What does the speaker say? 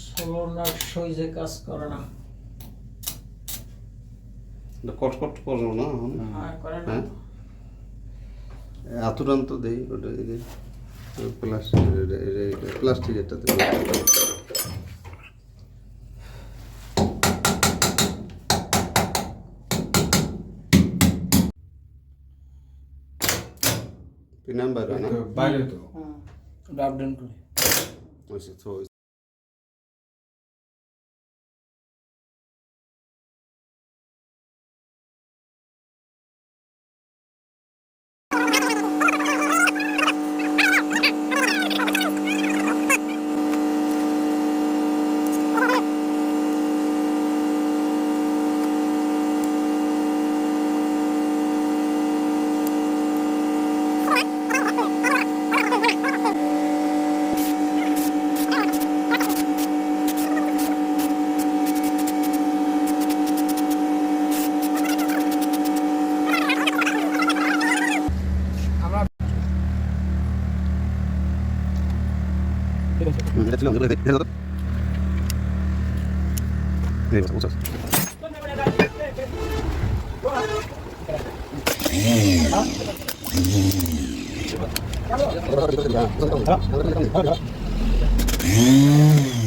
Solar সইজে কাজ করে না। কটকট করো না করে না। হ্যাঁ আতুরান তো দেই ওটা প্লাস্টিক এটাতে পিনাম বাইরে না বাইরে তো ওটা আপ ডাউন করে ওইসে তো Mm-hmm.